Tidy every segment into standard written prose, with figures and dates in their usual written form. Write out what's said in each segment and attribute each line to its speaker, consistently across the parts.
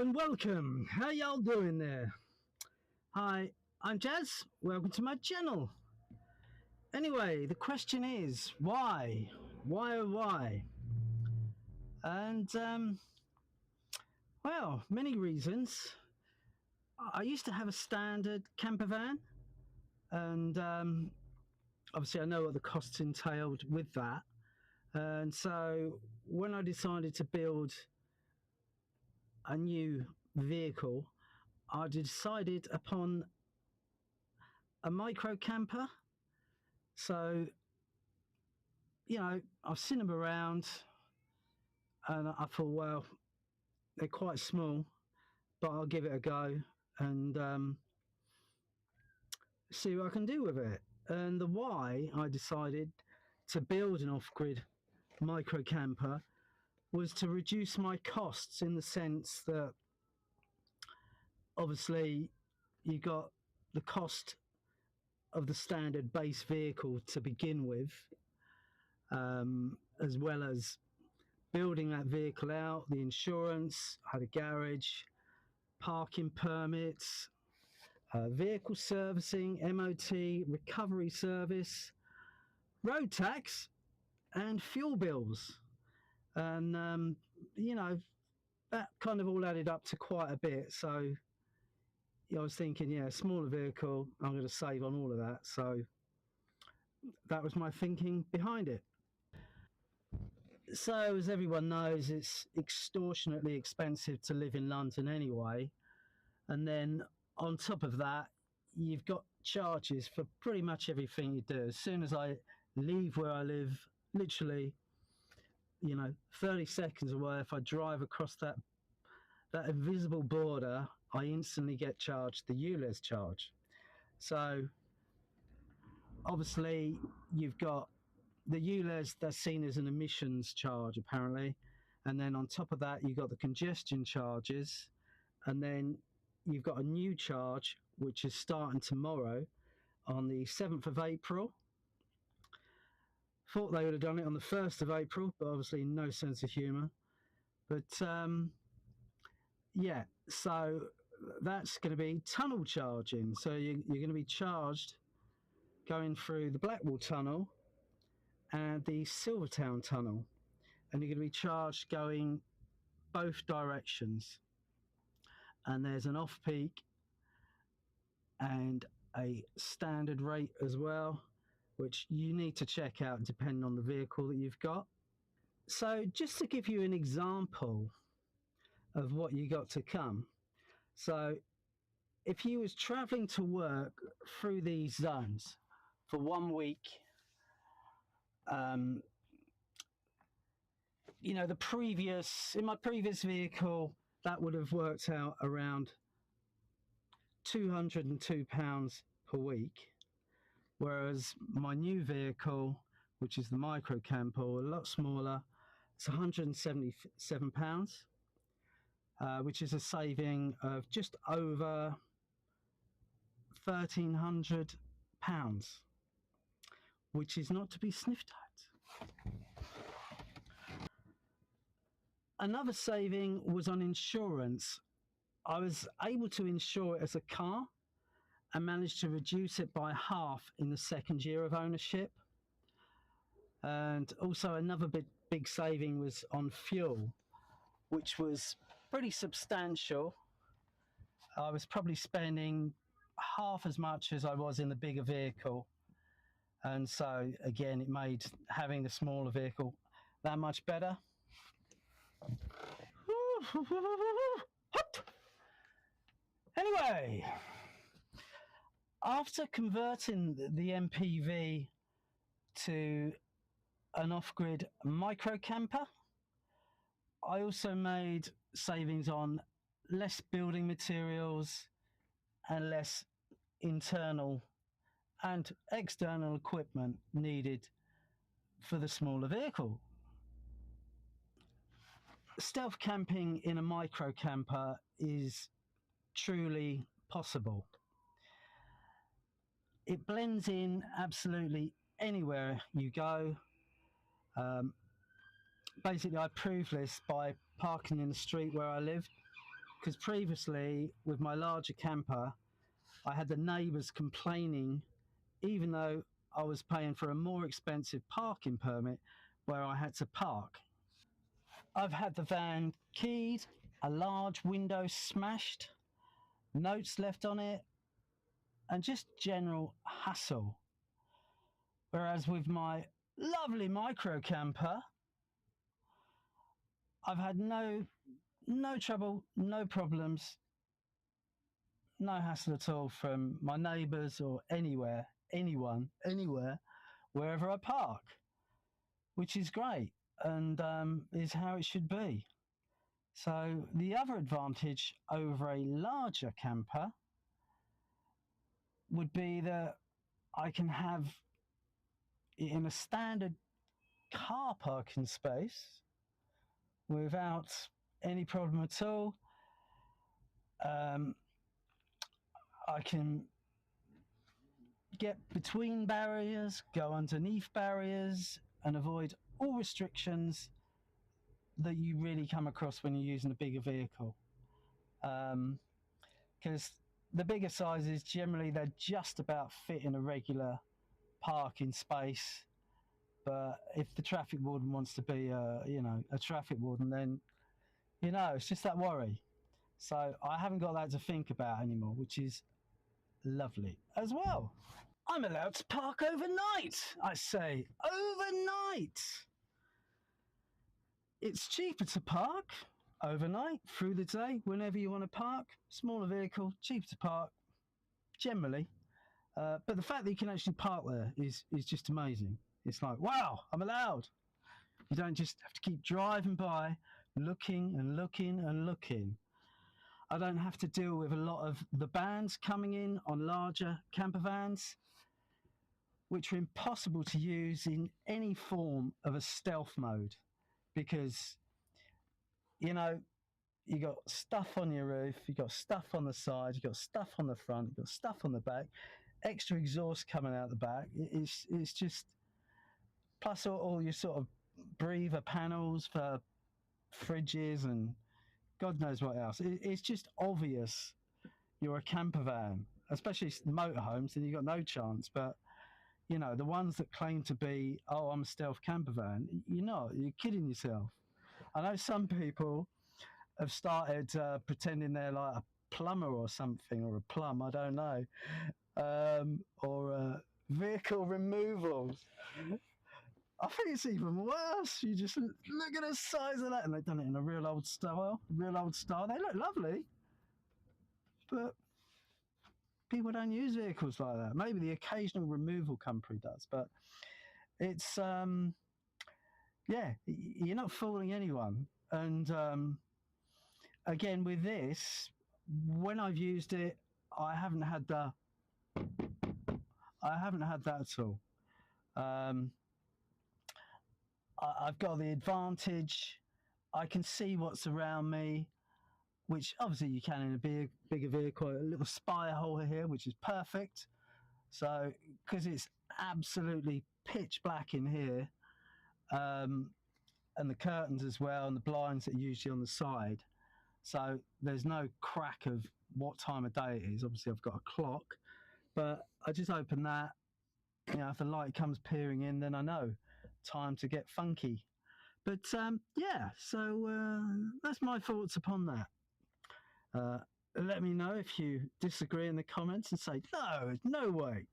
Speaker 1: and welcome. How y'all doing there? Hi, I'm Jazz. Welcome to my channel. Anyway, the question is why? Why oh why? And well, many reasons. I used to have a standard camper van, and obviously I know what the costs entailed with that. And so when I decided to build a new vehicle, I decided upon a micro camper. So, you know, I've seen them around and I thought, well, they're quite small, but I'll give it a go and see what I can do with it. And the why I decided to build an off-grid micro camper was to reduce my costs, in the sense that obviously you got the cost of the standard base vehicle to begin with, as well as building that vehicle out, the insurance, had a garage, parking permits, vehicle servicing, MOT, recovery service, road tax, and fuel bills. And you know, that kind of all added up to quite a bit. So I was thinking, yeah, smaller vehicle, I'm going to save on all of that. So that was my thinking behind it. So, as everyone knows, it's extortionately expensive to live in London anyway. And then on top of that, you've got charges for pretty much everything you do. As soon as I leave where I live, literally, you know, 30 seconds away, if I drive across that invisible border, I instantly get charged the ULEZ charge. So obviously you've got the ULEZ, that's seen as an emissions charge apparently, and then on top of that you've got the congestion charges, and then you've got a new charge which is starting tomorrow on the 7th of April. Thought they would have done it on the 1st of April, but obviously no sense of humour. But yeah, so that's going to be tunnel charging. So you're going to be charged going through the Blackwall Tunnel and the Silvertown Tunnel, and you're going to be charged going both directions. And there's an off-peak and a standard rate as well, which you need to check out depending on the vehicle that you've got. So just to give you an example of what you got to come. So if you was traveling to work through these zones for 1 week, you know, in my previous vehicle, that would have worked out around £202 per week. Whereas my new vehicle, which is the micro camper, a lot smaller, it's £177. Which is a saving of just over £1,300, which is not to be sniffed at. Another saving was on insurance. I was able to insure it as a car and managed to reduce it by half in the second year of ownership. And also another big saving was on fuel, which was pretty substantial. I was probably spending half as much as I was in the bigger vehicle. And so, again, it made having the smaller vehicle that much better. Anyway, after converting the MPV to an off-grid micro camper, I also made savings on less building materials and less internal and external equipment needed for the smaller vehicle. Stealth camping in a micro camper is truly possible. It blends in absolutely anywhere you go. Basically, I proved this by parking in the street where I live, because previously with my larger camper, I had the neighbours complaining, even though I was paying for a more expensive parking permit where I had to park. I've had the van keyed, a large window smashed, notes left on it, and just general hassle. Whereas with my lovely micro camper, I've had no trouble, no problems, no hassle at all from my neighbours or anyone, anywhere, wherever I park, which is great and is how it should be. So the other advantage over a larger camper would be that I can have in a standard car parking space without any problem at all. I can get between barriers, go underneath barriers, and avoid all restrictions that you really come across when you're using a bigger vehicle. Because the bigger sizes, generally, they're just about fit in a regular parking space. But if the traffic warden wants to be, a traffic warden, then, it's just that worry. So I haven't got that to think about anymore, which is lovely as well. I'm allowed to park overnight, I say. Overnight! It's cheaper to park overnight, through the day, whenever you want to park. Smaller vehicle, cheaper to park, generally. But the fact that you can actually park there is just amazing. It's like, wow, I'm allowed. You don't just have to keep driving by, looking and looking and looking. I don't have to deal with a lot of the bands coming in on larger camper vans, which are impossible to use in any form of a stealth mode, because, you got stuff on your roof, you got stuff on the side, you got stuff on the front, you got stuff on the back, extra exhaust coming out the back. It's just, plus all your sort of breather panels for fridges and God knows what else. It's just obvious you're a camper van, especially motorhomes, and you've got no chance. But, the ones that claim to be, oh, I'm a stealth camper van, you're not. You're kidding yourself. I know some people have started pretending they're like a plumber or something, or a plum, I don't know, or vehicle removals. I think it's even worse. You just look at the size of that, and they've done it in a real old style. They look lovely, but people don't use vehicles like that. Maybe the occasional removal company does, but it's you're not fooling anyone. And again, with this, when I've used it, I haven't had that at all. I've got the advantage. I can see what's around me, which obviously you can in a bigger vehicle. A little spy hole here, which is perfect. So, because it's absolutely pitch black in here, and the curtains as well, and the blinds that are usually on the side. So there's no crack of what time of day it is. Obviously, I've got a clock, but I just open that. If the light comes peering in, then I know time to get funky. But so that's my thoughts upon that. Let me know if you disagree in the comments and say, no way.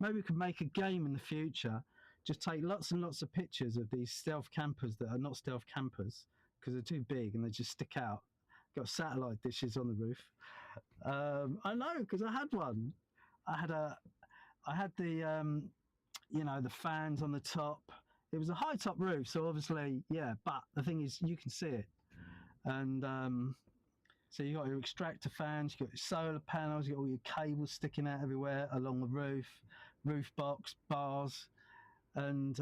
Speaker 1: Maybe we could make a game in the future. Just take lots and lots of pictures of these stealth campers that are not stealth campers because they're too big and they just stick out. Got satellite dishes on the roof. I know, because I had one. I had the the fans on the top. It was a high top roof, so obviously, but the thing is, you can see it. And so you got your extractor fans, you got your solar panels, you got all your cables sticking out everywhere along the roof box, bars. And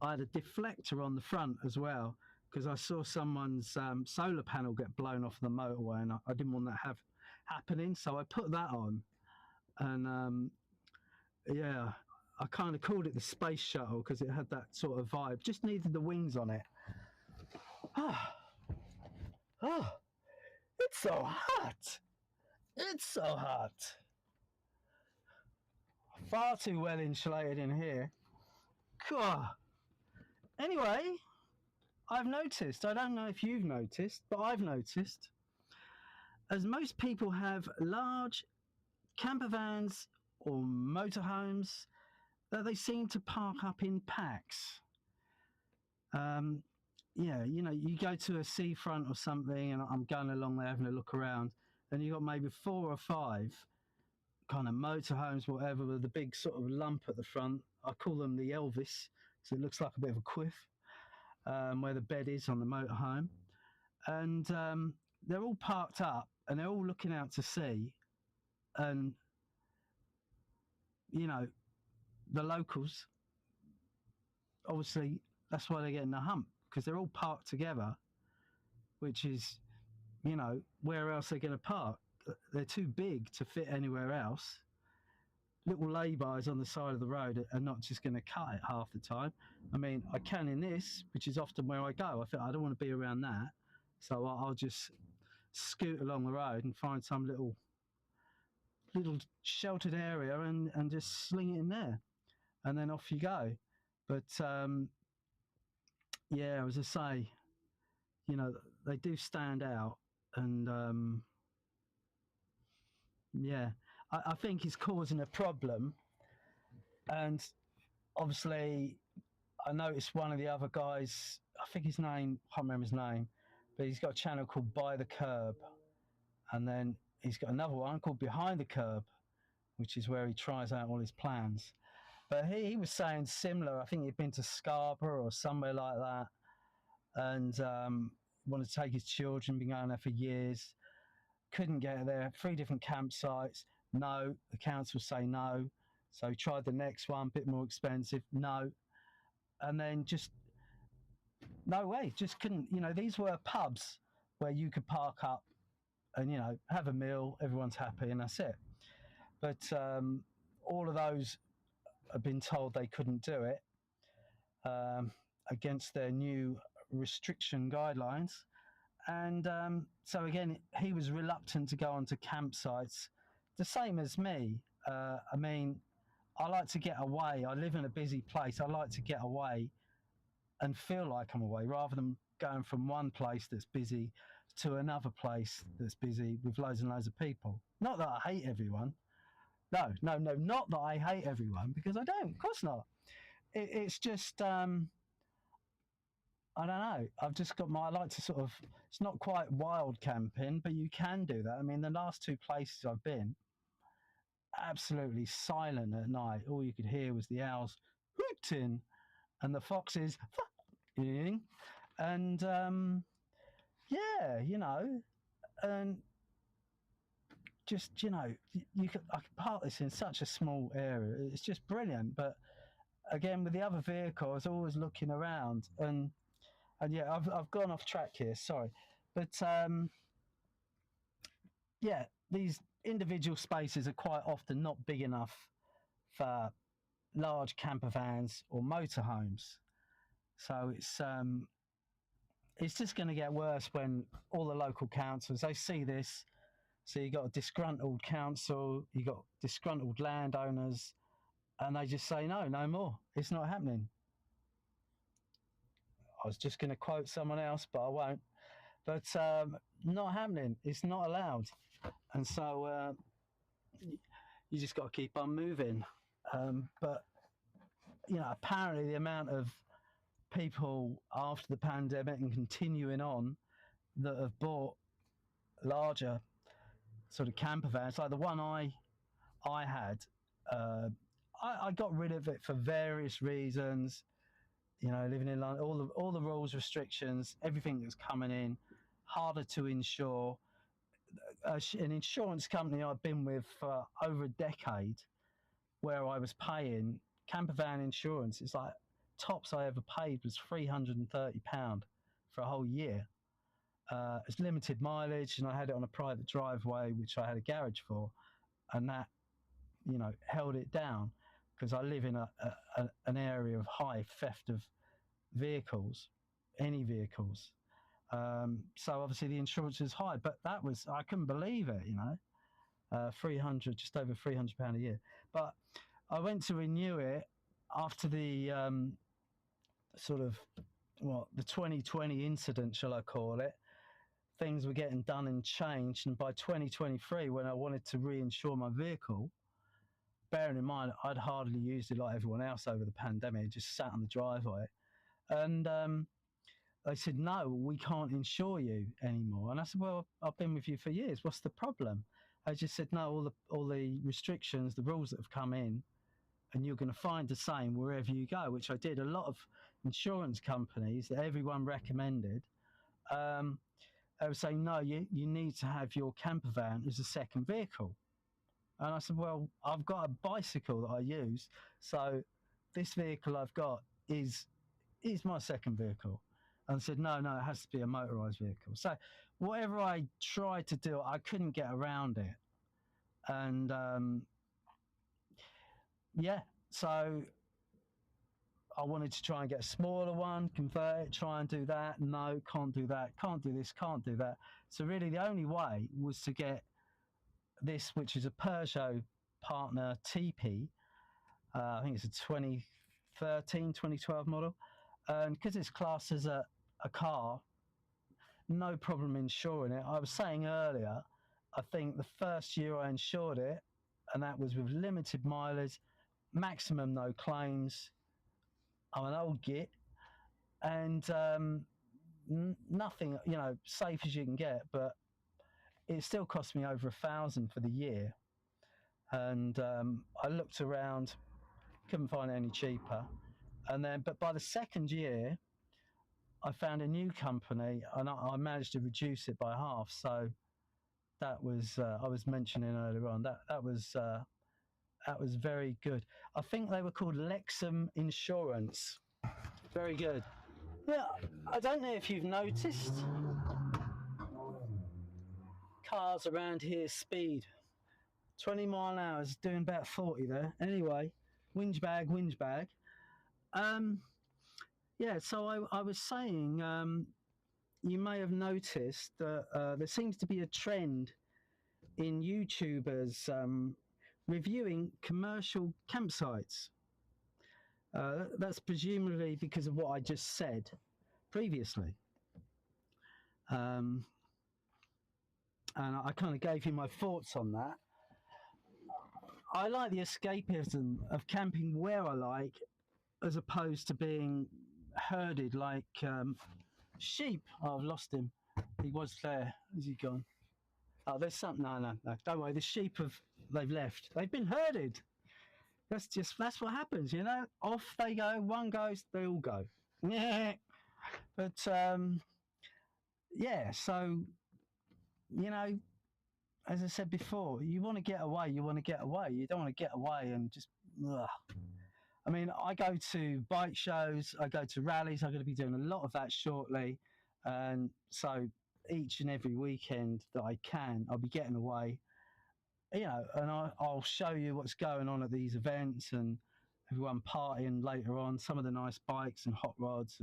Speaker 1: I had a deflector on the front as well, because I saw someone's solar panel get blown off the motorway, and I didn't want that happening, so I put that on. And I kind of called it the space shuttle because it had that sort of vibe. Just needed the wings on it. Oh, it's so hot. It's so hot. Far too well insulated in here. God. Anyway, I've noticed, I don't know if you've noticed, but I've noticed, as most people have large camper vans or motorhomes, that they seem to park up in packs. Yeah, you know, you go to a seafront or something, and I'm going along there having a look around, and you've got maybe 4 or 5 kind of motorhomes, whatever, with a big sort of lump at the front. I call them the Elvis, so it looks like a bit of a quiff, where the bed is on the motorhome. And they're all parked up, and they're all looking out to sea. And, you know, the locals, obviously, that's why they're getting the hump, because they're all parked together, which is, you know, where else they're going to park? They're too big to fit anywhere else. Little lay-bys on the side of the road are not just going to cut it half the time. I mean, I can in this, which is often where I go. I think I don't want to be around that, so I'll just scoot along the road and find some little sheltered area and just sling it in there, and then off you go. But yeah, as I say, you know, they do stand out, and yeah, I think it's causing a problem. And obviously, I noticed one of the other guys, I think his name, I can't remember his name, but he's got a channel called By the Curb. And then he's got another one called Behind the Curb, which is where he tries out all his plans. But he was saying similar. I think he'd been to Scarborough or somewhere like that, and wanted to take his children, been going there for years. Couldn't get there. 3 different campsites. No, the council say no. So he tried the next one, a bit more expensive. No. And then just, no way, just couldn't. You know, these were pubs where you could park up and, you know, have a meal, everyone's happy, and that's it. But all of those have been told they couldn't do it against their new restriction guidelines. And so again, he was reluctant to go onto campsites, the same as me. I mean, I like to get away. I live in a busy place. I like to get away and feel like I'm away, rather than going from one place that's busy to another place that's busy with loads and loads of people. Not that I hate everyone. No, not that I hate everyone, because I don't. Of course not. It's just, I don't know. I've just got I like to sort of, it's not quite wild camping, but you can do that. I mean, the last 2 places I've been, absolutely silent at night. All you could hear was the owls hooting and the foxes fucking. And yeah, you know, and just, you know, I could park this in such a small area. It's just brilliant. But again, with the other vehicle, I was always looking around, and yeah, I've gone off track here. Sorry, but yeah, these individual spaces are quite often not big enough for large camper vans or motorhomes. So it's just going to get worse when all the local councils, they see this. So you got a disgruntled council, you got disgruntled landowners, and they just say no more. It's not happening. I was just going to quote someone else, but I won't. But not happening. It's not allowed. And so you just got to keep on moving. But, you know, apparently the amount of people after the pandemic and continuing on that have bought larger sort of camper vans, like the one I had, I got rid of it for various reasons. You know, living in London, all the rules, restrictions, everything that's coming in, harder to insure. An insurance company I've been with for over a decade, where I was paying camper van insurance, it's like tops I ever paid was £330 for a whole year. It's limited mileage, and I had it on a private driveway, which I had a garage for, and that, you know, held it down, because I live in an area of high theft of vehicles, any vehicles. So obviously the insurance was high, but that was, I couldn't believe it, 300, just over £300 a year. But I went to renew it after the the 2020 incident, shall I call it. Things were getting done and changed, and by 2023, when I wanted to reinsure my vehicle, bearing in mind I'd hardly used it like everyone else over the pandemic, just sat on the driveway, and they said, no, we can't insure you anymore. And I said, well, I've been with you for years. What's the problem? They just said, no, all the restrictions, the rules that have come in, and you're going to find the same wherever you go, which I did. A lot of insurance companies that everyone recommended, they were saying, no, you need to have your camper van as a second vehicle. And I said, well, I've got a bicycle that I use, so this vehicle I've got is my second vehicle. And I said, no, it has to be a motorised vehicle. So whatever I tried to do, I couldn't get around it. And so I wanted to try and get a smaller one, convert it, try and do that. No, can't do that, can't do this, can't do that. So really the only way was to get this, which is a Peugeot Partner TP. I think it's a 2013, 2012 model. And because it's classed as a car, no problem insuring it. I was saying earlier, I think the first year I insured it, and that was with limited mileage, maximum no claims. I'm an old git, and nothing, safe as you can get, but it still cost me over £1,000 for the year. And I looked around, couldn't find it any cheaper. But by the second year, I found a new company, and I managed to reduce it by half. So that was, I was mentioning earlier on, that was very good. I think they were called Lexham Insurance. Very good. Yeah, I don't know if you've noticed, cars around here speed 20 mile an hour, is doing about 40 there. Anyway, whinge bag. So I was saying, you may have noticed that there seems to be a trend in YouTubers reviewing commercial campsites. That's presumably because of what I just said previously. And I kind of gave you my thoughts on that. I like the escapism of camping where I like, as opposed to being herded like sheep. Oh, I've lost him. He was there. Is he gone? Oh, there's something. No. Don't worry. The sheep they've left. They've been herded. That's what happens, Off they go. One goes, they all go. Yeah. But so as I said before, you want to get away. You don't want to get away and just. Ugh. I mean, I go to bike shows, I go to rallies. I'm going to be doing a lot of that shortly, and so each and every weekend that I can, I'll be getting away. And I'll show you what's going on at these events and everyone partying later on. Some of the nice bikes and hot rods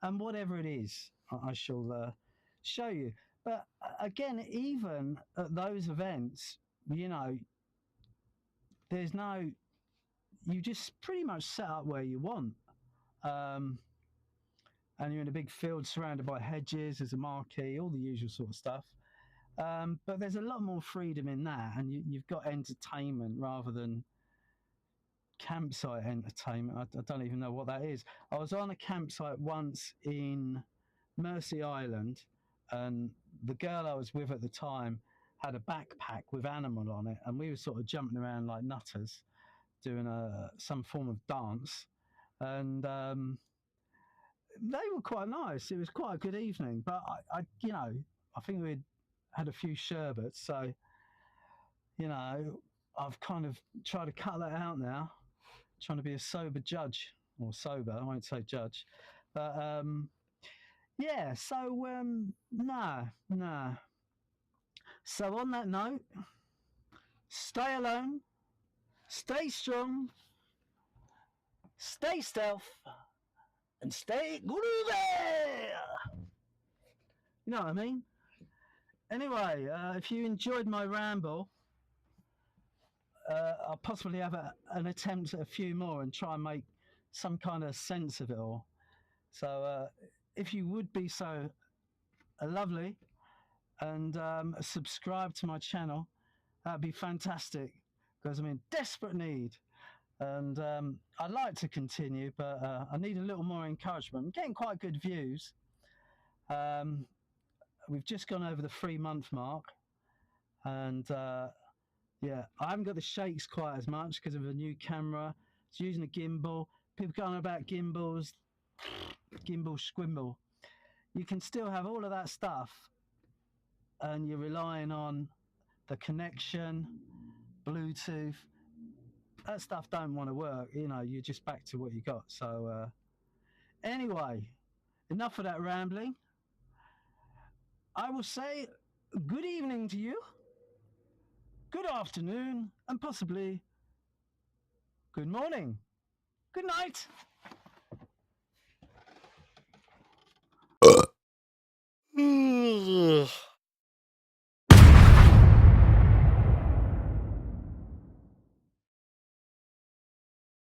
Speaker 1: and whatever it is, I shall show you. But again, even at those events, there's no. You just pretty much set up where you want, and you're in a big field surrounded by hedges. There's a marquee, all the usual sort of stuff. But there's a lot more freedom in that, and you've got entertainment rather than campsite entertainment. I don't even know what that is. I was on a campsite once in Mersey Island, and the girl I was with at the time had a backpack with animal on it, and we were sort of jumping around like nutters, doing some form of dance, and they were quite nice. It was quite a good evening, but I think we'd had a few sherbets, so I've kind of tried to cut that out now, trying to be a sober judge, or sober, I won't say judge, but nah. So on that note, stay alone, stay strong, stay stealth, and stay groovy! You know what I mean? Anyway, if you enjoyed my ramble, I'll possibly have an attempt at a few more and try and make some kind of sense of it all. So if you would be so lovely and subscribe to my channel, that'd be fantastic, because I'm in desperate need. And I'd like to continue, but I need a little more encouragement. I'm getting quite good views. We've just gone over the 3-month mark, and yeah, I haven't got the shakes quite as much because of a new camera. It's using a gimbal. People going about gimbals, gimbal squimble. You can still have all of that stuff, and you're relying on the connection, Bluetooth. That stuff don't want to work. You know, you're just back to what you got. So anyway, enough of that rambling. I will say good evening to you, good afternoon, and possibly good morning, good night.